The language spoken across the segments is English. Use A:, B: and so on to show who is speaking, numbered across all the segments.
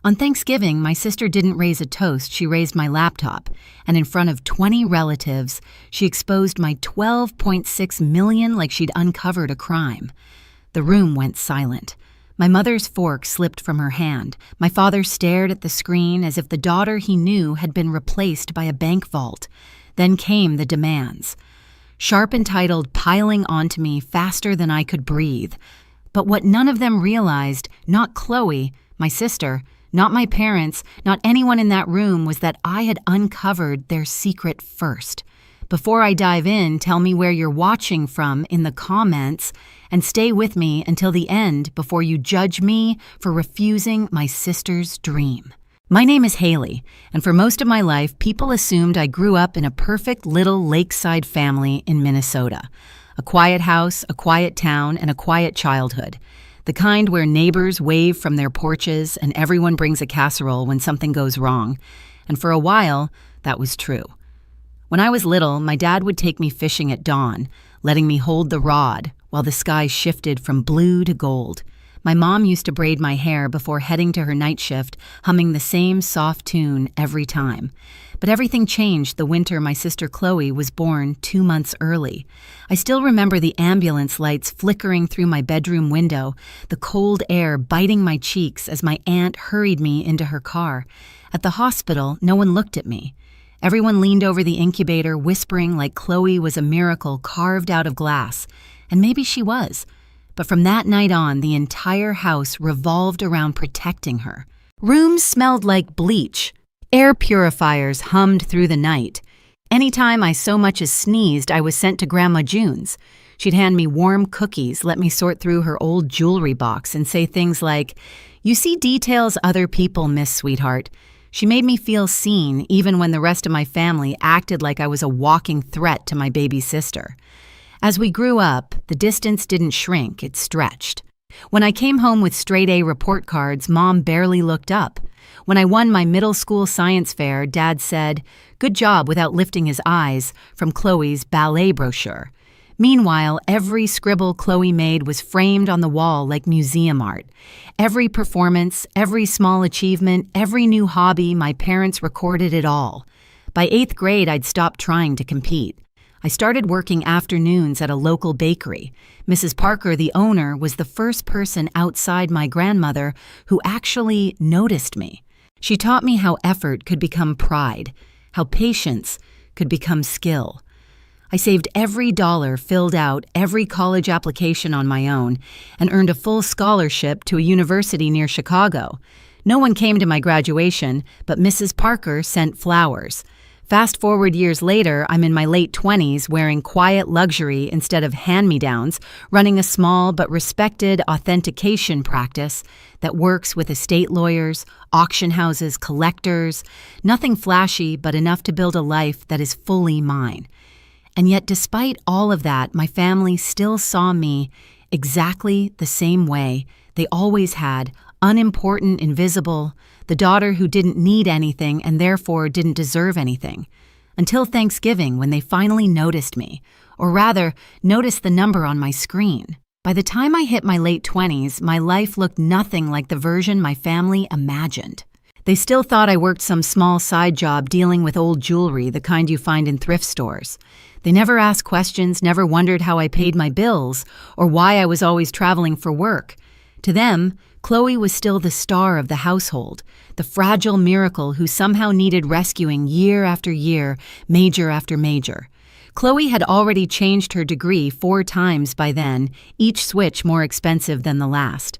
A: On Thanksgiving, my sister didn't raise a toast, she raised my laptop, and in front of 20 relatives, she exposed my 12.6 million like she'd uncovered a crime. The room went silent. My mother's fork slipped from her hand. My father stared at the screen as if the daughter he knew had been replaced by a bank vault. Then came the demands. Sharp entitled piling onto me faster than I could breathe. But what none of them realized, not Chloe, my sister, not my parents, not anyone in that room, was that I had uncovered their secret first. Before I dive in, tell me where you're watching from in the comments, and stay with me until the end before you judge me for refusing my sister's dream. My name is Haley, and for most of my life, people assumed I grew up in a perfect little lakeside family in Minnesota. A quiet house, a quiet town, and a quiet childhood. The kind where neighbors wave from their porches and everyone brings a casserole when something goes wrong. And for a while, that was true. When I was little, my dad would take me fishing at dawn, letting me hold the rod while the sky shifted from blue to gold. My mom used to braid my hair before heading to her night shift, humming the same soft tune every time. But everything changed the winter my sister Chloe was born 2 months early. I still remember the ambulance lights flickering through my bedroom window, the cold air biting my cheeks as my aunt hurried me into her car. At the hospital, no one looked at me. Everyone leaned over the incubator, whispering like Chloe was a miracle carved out of glass. And maybe she was. But from that night on, the entire house revolved around protecting her. Rooms smelled like bleach. Air purifiers hummed through the night. Anytime I so much as sneezed, I was sent to Grandma June's. She'd hand me warm cookies, let me sort through her old jewelry box, and say things like, "You see details other people miss, sweetheart." She made me feel seen, even when the rest of my family acted like I was a walking threat to my baby sister. As we grew up, the distance didn't shrink, it stretched. When I came home with straight-A report cards, Mom barely looked up. When I won my middle school science fair, Dad said, "Good job," without lifting his eyes from Chloe's ballet brochure. Meanwhile, every scribble Chloe made was framed on the wall like museum art. Every performance, every small achievement, every new hobby, my parents recorded it all. By 8th grade, I'd stopped trying to compete. I started working afternoons at a local bakery. Mrs. Parker, the owner, was the first person outside my grandmother who actually noticed me. She taught me how effort could become pride, how patience could become skill. I saved every dollar, filled out every college application on my own, and earned a full scholarship to a university near Chicago. No one came to my graduation, but Mrs. Parker sent flowers. Fast forward years later, I'm in my late 20s wearing quiet luxury instead of hand-me-downs, running a small but respected authentication practice that works with estate lawyers, auction houses, collectors, nothing flashy but enough to build a life that is fully mine. And yet, despite all of that, my family still saw me exactly the same way they always had, unimportant, invisible, the daughter who didn't need anything and therefore didn't deserve anything. Until Thanksgiving, when they finally noticed me, or rather, noticed the number on my screen. By the time I hit my late 20s, my life looked nothing like the version my family imagined. They still thought I worked some small side job dealing with old jewelry, the kind you find in thrift stores. They never asked questions, never wondered how I paid my bills, or why I was always traveling for work. To them, Chloe was still the star of the household, the fragile miracle who somehow needed rescuing year after year, major after major. Chloe had already changed her degree 4 times by then, each switch more expensive than the last.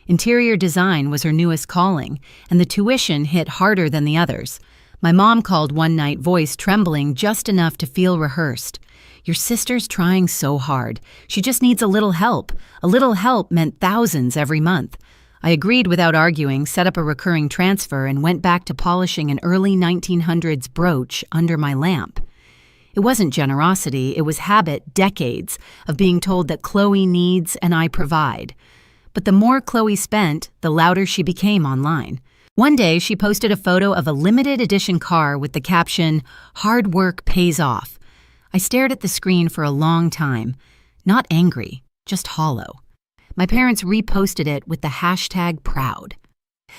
A: Interior design was her newest calling, and the tuition hit harder than the others. My mom called one night, voice trembling just enough to feel rehearsed. "Your sister's trying so hard. She just needs a little help." A little help meant thousands every month. I agreed without arguing, set up a recurring transfer, and went back to polishing an early 1900s brooch under my lamp. It wasn't generosity, it was habit, decades of being told that Chloe needs and I provide. But the more Chloe spent, the louder she became online. One day, she posted a photo of a limited edition car with the caption, "Hard work pays off." I stared at the screen for a long time, not angry, just hollow. My parents reposted it with the hashtag proud.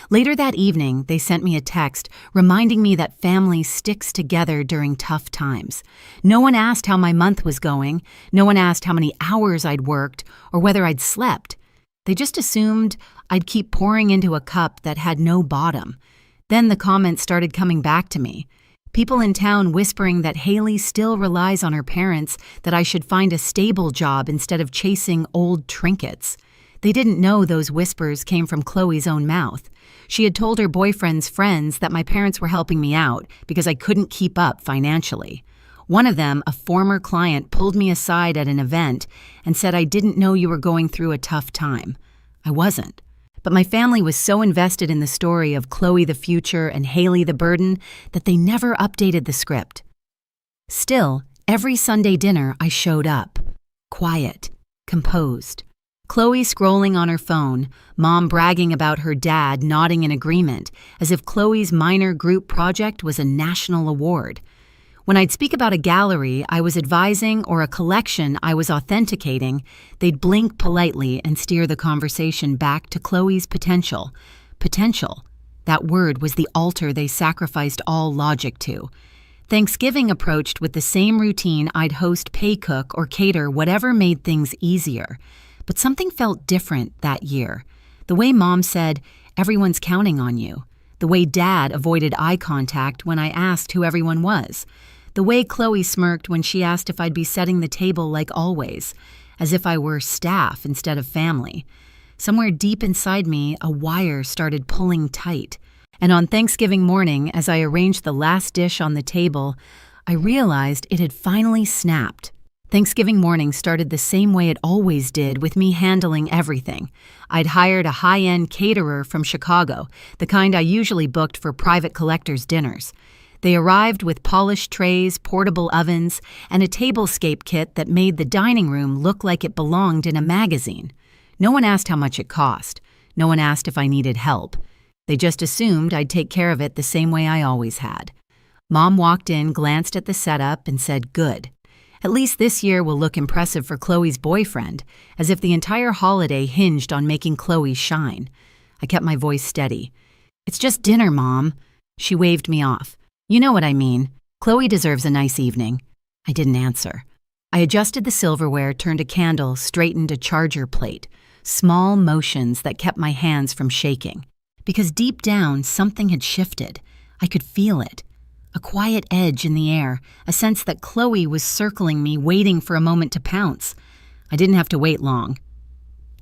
A: Later that evening, they sent me a text reminding me that family sticks together during tough times. No one asked how my month was going. No one asked how many hours I'd worked or whether I'd slept. They just assumed I'd keep pouring into a cup that had no bottom. Then the comments started coming back to me. People in town whispering that Haley still relies on her parents, that I should find a stable job instead of chasing old trinkets. They didn't know those whispers came from Chloe's own mouth. She had told her boyfriend's friends that my parents were helping me out because I couldn't keep up financially. One of them, a former client, pulled me aside at an event and said I didn't know you were going through a tough time. I wasn't. But my family was so invested in the story of Chloe the future and Haley the burden that they never updated the script. Still, every Sunday dinner I showed up. Quiet, composed. Chloe scrolling on her phone, Mom bragging about her dad nodding in agreement, as if Chloe's minor group project was a national award. When I'd speak about a gallery I was advising or a collection I was authenticating, they'd blink politely and steer the conversation back to Chloe's potential. Potential. That word was the altar they sacrificed all logic to. Thanksgiving approached with the same routine I'd host, pay cook, or cater whatever made things easier. But something felt different that year. The way Mom said, "Everyone's counting on you." The way Dad avoided eye contact when I asked who everyone was. The way Chloe smirked when she asked if I'd be setting the table like always, as if I were staff instead of family. Somewhere deep inside me, a wire started pulling tight. And on Thanksgiving morning, as I arranged the last dish on the table, I realized it had finally snapped. Thanksgiving morning started the same way it always did, with me handling everything. I'd hired a high-end caterer from Chicago, the kind I usually booked for private collectors' dinners. They arrived with polished trays, portable ovens, and a tablescape kit that made the dining room look like it belonged in a magazine. No one asked how much it cost. No one asked if I needed help. They just assumed I'd take care of it the same way I always had. Mom walked in, glanced at the setup, and said, "Good. At least this year will look impressive for Chloe's boyfriend," as if the entire holiday hinged on making Chloe shine. I kept my voice steady. "It's just dinner, Mom." She waved me off. "You know what I mean. Chloe deserves a nice evening." I didn't answer. I adjusted the silverware, turned a candle, straightened a charger plate. Small motions that kept my hands from shaking. Because deep down, something had shifted. I could feel it. A quiet edge in the air, a sense that Chloe was circling me, waiting for a moment to pounce. I didn't have to wait long.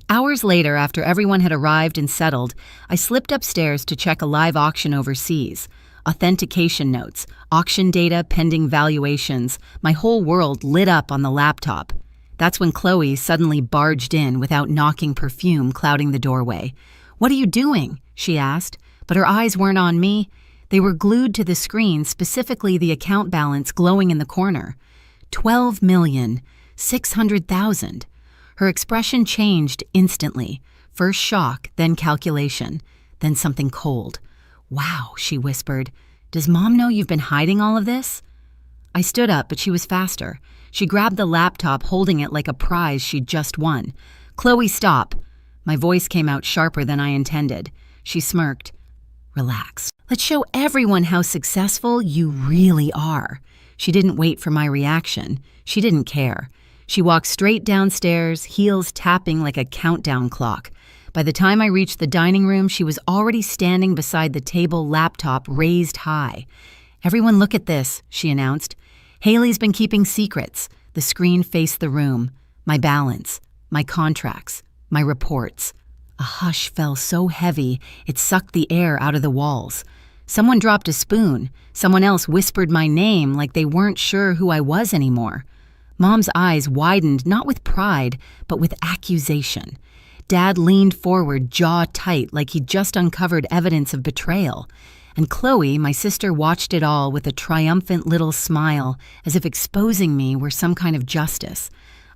A: Hours later, after everyone had arrived and settled, I slipped upstairs to check a live auction overseas. Authentication notes, auction data, pending valuations. My whole world lit up on the laptop. That's when Chloe suddenly barged in without knocking, perfume clouding the doorway. "What are you doing?" she asked, but her eyes weren't on me. They were glued to the screen, specifically the account balance glowing in the corner. 12,600,000. Her expression changed instantly. First shock, then calculation, then something cold. "Wow," she whispered. "Does Mom know you've been hiding all of this?" I stood up, but she was faster. She grabbed the laptop, holding it like a prize she'd just won. "Chloe, stop." My voice came out sharper than I intended. She smirked. "Relax. Let's show everyone how successful you really are." She didn't wait for my reaction. She didn't care. She walked straight downstairs, heels tapping like a countdown clock. By the time I reached the dining room, she was already standing beside the table, laptop raised high. "Everyone look at this," she announced. "Haley's been keeping secrets." The screen faced the room. My balance, my contracts, my reports. A hush fell so heavy it sucked the air out of the walls. Someone dropped a spoon. Someone else whispered my name like they weren't sure who I was anymore. Mom's eyes widened, not with pride, but with accusation. Dad leaned forward, jaw tight, like he'd just uncovered evidence of betrayal. And Chloe, my sister, watched it all with a triumphant little smile, as if exposing me were some kind of justice.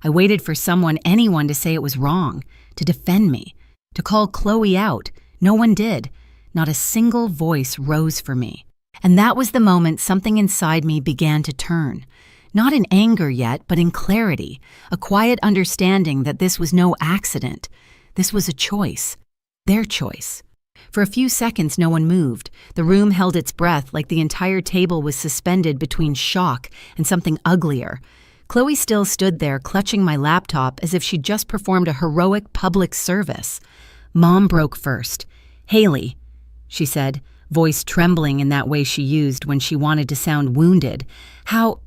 A: I waited for someone, anyone, to say it was wrong, to defend me, to call Chloe out. No one did. Not a single voice rose for me. And that was the moment something inside me began to turn. Not in anger yet, but in clarity, a quiet understanding that this was no accident. This was a choice. Their choice. For a few seconds, no one moved. The room held its breath like the entire table was suspended between shock and something uglier. Chloe still stood there, clutching my laptop as if she'd just performed a heroic public service. Mom broke first. "Haley," she said, voice trembling in that way she used when she wanted to sound wounded. How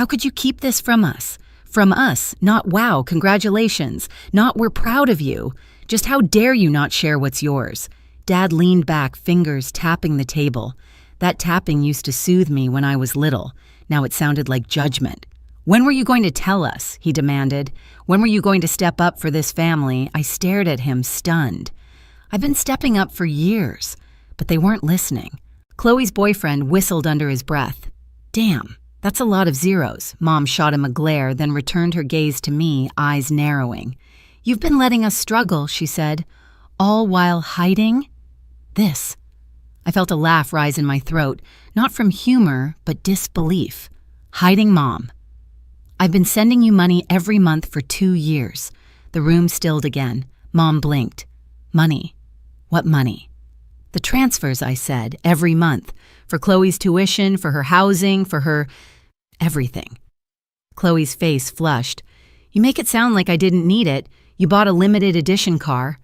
A: could you keep this from us? From us, not wow, congratulations, not we're proud of you. Just how dare you not share what's yours? Dad leaned back, fingers tapping the table. That tapping used to soothe me when I was little. Now it sounded like judgment. "When were you going to tell us?" he demanded. "When were you going to step up for this family?" I stared at him, stunned. I've been stepping up for years, but they weren't listening. Chloe's boyfriend whistled under his breath. "Damn, that's a lot of zeros." Mom shot him a glare, then returned her gaze to me, eyes narrowing. "You've been letting us struggle," she said, "all while hiding this." I felt a laugh rise in my throat, not from humor, but disbelief. "Hiding, Mom? I've been sending you money every month for 2 years. The room stilled again. Mom blinked. "Money? What money?" "The transfers," I said, "every month. For Chloe's tuition, for her housing, for her everything." Chloe's face flushed. "You make it sound like I didn't need it. You bought a limited edition car."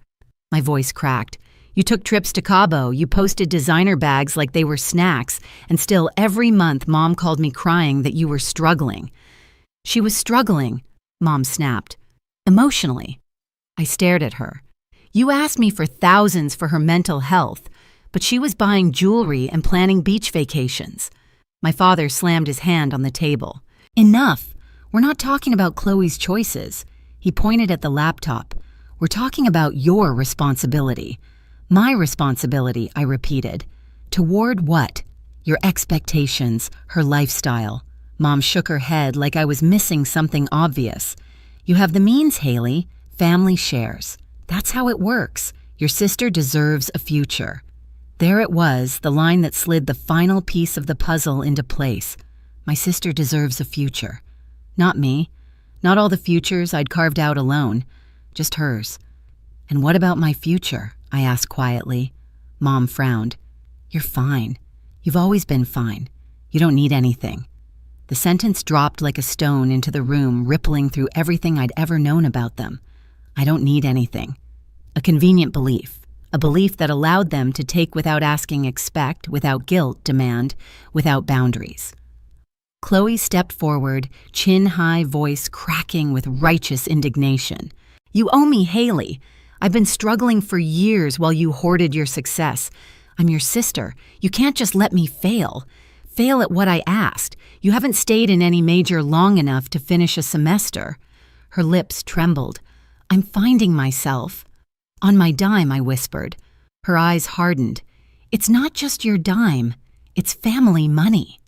A: My voice cracked. "You took trips to Cabo. You posted designer bags like they were snacks. And still, every month, Mom called me crying that you were struggling." "She was struggling," Mom snapped. "Emotionally." I stared at her. "You asked me for thousands for her mental health, but she was buying jewelry and planning beach vacations." My father slammed his hand on the table. "Enough. We're not talking about Chloe's choices." He pointed at the laptop. "We're talking about your responsibility." "My responsibility," I repeated. "Toward what?" "Your expectations, her lifestyle." Mom shook her head like I was missing something obvious. "You have the means, Haley. Family shares. That's how it works. Your sister deserves a future." There it was, the line that slid the final piece of the puzzle into place. My sister deserves a future. Not me. Not all the futures I'd carved out alone. Just hers. "And what about my future?" I asked quietly. Mom frowned. "You're fine. You've always been fine. You don't need anything." The sentence dropped like a stone into the room, rippling through everything I'd ever known about them. I don't need anything. A convenient belief. A belief that allowed them to take without asking, expect, without guilt, demand, without boundaries. Chloe stepped forward, chin-high voice cracking with righteous indignation. "You owe me, Haley. I've been struggling for years while you hoarded your success. I'm your sister. You can't just let me fail. Fail at what I asked. You haven't stayed in any major long enough to finish a semester." Her lips trembled. "I'm finding myself." "On my dime," I whispered. Her eyes hardened. "It's not just your dime. It's family money."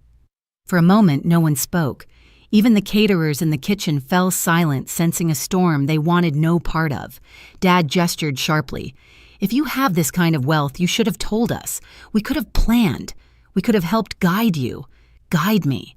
A: For a moment, no one spoke. Even the caterers in the kitchen fell silent, sensing a storm they wanted no part of. Dad gestured sharply. "If you have this kind of wealth, you should have told us. We could have planned. We could have helped guide you. Guide me."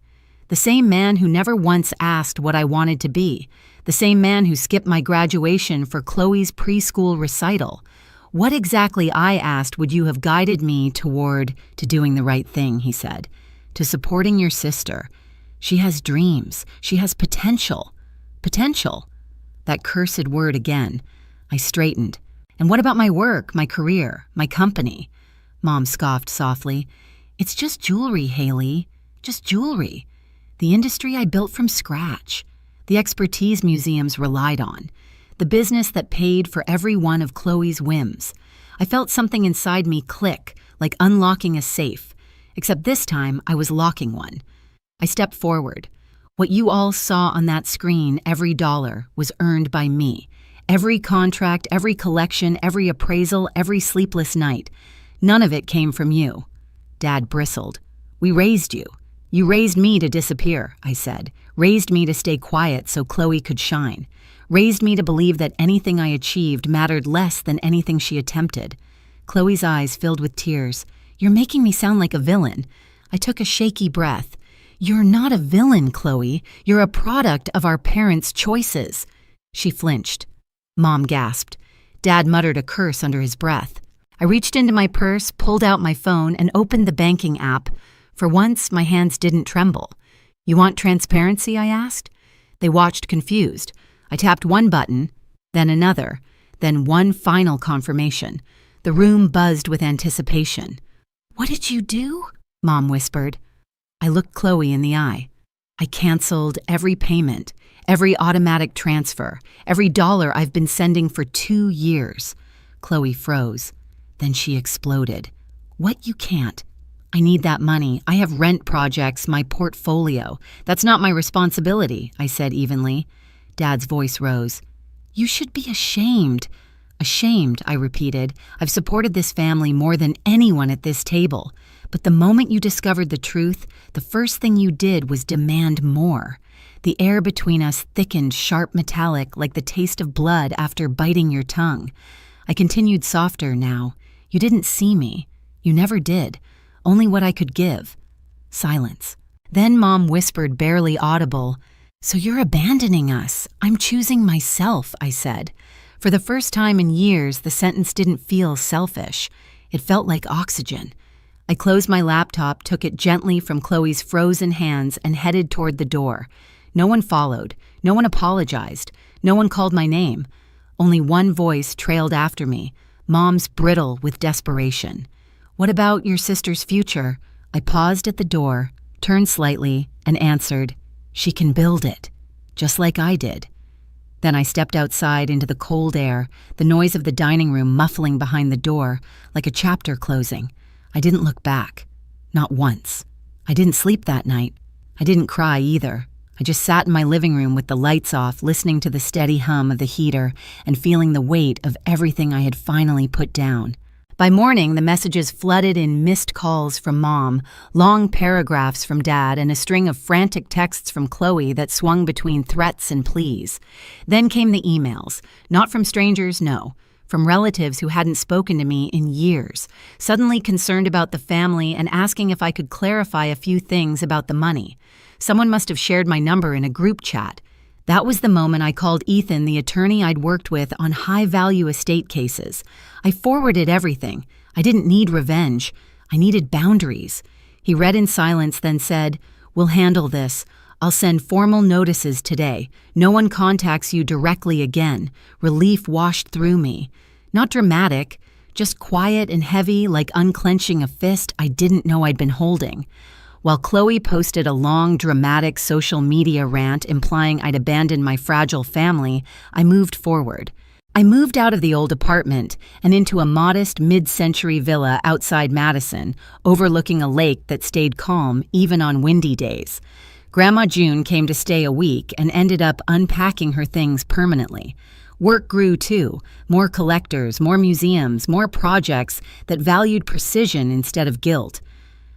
A: The same man who never once asked what I wanted to be. The same man who skipped my graduation for Chloe's preschool recital. "What exactly," I asked, "would you have guided me toward?" "To doing the right thing," he said. "To supporting your sister. She has dreams. She has potential." Potential? That cursed word again. I straightened. "And what about my work, my career, my company?" Mom scoffed softly. "It's just jewelry, Haley. Just jewelry. The industry I built from scratch. The expertise museums relied on. The business that paid for every one of Chloe's whims." I felt something inside me click, like unlocking a safe. Except this time, I was locking one. I stepped forward. "What you all saw on that screen, every dollar, was earned by me. Every contract, every collection, every appraisal, every sleepless night. None of it came from you." Dad bristled. "We raised you. You raised me to disappear," I said. "Raised me to stay quiet so Chloe could shine. Raised me to believe that anything I achieved mattered less than anything she attempted." Chloe's eyes filled with tears. "You're making me sound like a villain." I took a shaky breath. "You're not a villain, Chloe. You're a product of our parents' choices." She flinched. Mom gasped. Dad muttered a curse under his breath. I reached into my purse, pulled out my phone, and opened the banking app. For once, my hands didn't tremble. "You want transparency?" I asked. They watched confused. I tapped one button, then another, then one final confirmation. The room buzzed with anticipation. "What did you do?" Mom whispered. I looked Chloe in the eye. I canceled every payment, every automatic transfer, every dollar I've been sending for 2 years. Chloe froze. Then she exploded. "What, you can't? I need that money. I have rent projects, my portfolio. That's not my responsibility," I said evenly. Dad's voice rose. "You should be ashamed." "Ashamed," I repeated. "I've supported this family more than anyone at this table. But the moment you discovered the truth, the first thing you did was demand more." The air between us thickened, sharp metallic, like the taste of blood after biting your tongue. I continued softer now. "You didn't see me. You never did. Only what I could give." Silence. Then Mom whispered, barely audible, "So you're abandoning us. I'm choosing myself," I said. For the first time in years, the sentence didn't feel selfish. It felt like oxygen. I closed my laptop, took it gently from Chloe's frozen hands, and headed toward the door. No one followed. No one apologized. No one called my name. Only one voice trailed after me, Mom's, brittle with desperation. "What about your sister's future?" I paused at the door, turned slightly, and answered, "She can build it, just like I did." Then I stepped outside into the cold air, the noise of the dining room muffling behind the door, like a chapter closing. I didn't look back. Not once. I didn't sleep that night. I didn't cry either. I just sat in my living room with the lights off, listening to the steady hum of the heater and feeling the weight of everything I had finally put down. By morning, the messages flooded in missed calls from Mom, long paragraphs from Dad, and a string of frantic texts from Chloe that swung between threats and pleas. Then came the emails. Not from strangers, no. From relatives who hadn't spoken to me in years, suddenly concerned about the family and asking if I could clarify a few things about the money. Someone must have shared my number in a group chat. That was the moment I called Ethan, the attorney I'd worked with on high-value estate cases. I forwarded everything. I didn't need revenge. I needed boundaries. He read in silence, then said, "We'll handle this. I'll send formal notices today. No one contacts you directly again." Relief washed through me. Not dramatic, just quiet and heavy, like unclenching a fist I didn't know I'd been holding. While Chloe posted a long, dramatic social media rant implying I'd abandoned my fragile family, I moved forward. I moved out of the old apartment and into a modest mid-century villa outside Madison, overlooking a lake that stayed calm even on windy days. Grandma June came to stay a week and ended up unpacking her things permanently. Work grew too. More collectors, more museums, more projects that valued precision instead of guilt.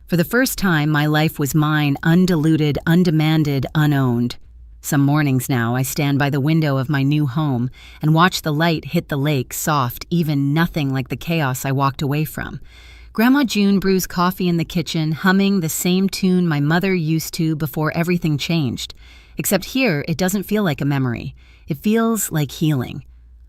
A: For the first time, my life was mine, undiluted, undemanded, unowned. Some mornings now, I stand by the window of my new home and watch the light hit the lake, soft, even nothing like the chaos I walked away from. Grandma June brews coffee in the kitchen, humming the same tune my mother used to before everything changed. Except here, it doesn't feel like a memory. It feels like healing.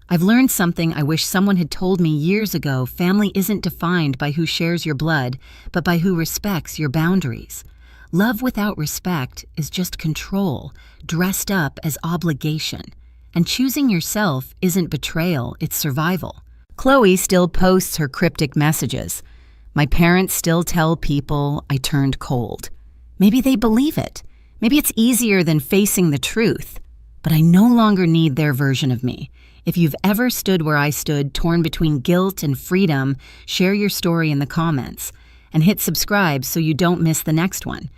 A: I've learned something I wish someone had told me years ago. Family isn't defined by who shares your blood, but by who respects your boundaries. Love without respect is just control, dressed up as obligation. And choosing yourself isn't betrayal, it's survival. Chloe still posts her cryptic messages. My parents still tell people I turned cold. Maybe they believe it. Maybe it's easier than facing the truth. But I no longer need their version of me. If you've ever stood where I stood, torn between guilt and freedom, share your story in the comments. And hit subscribe so you don't miss the next one.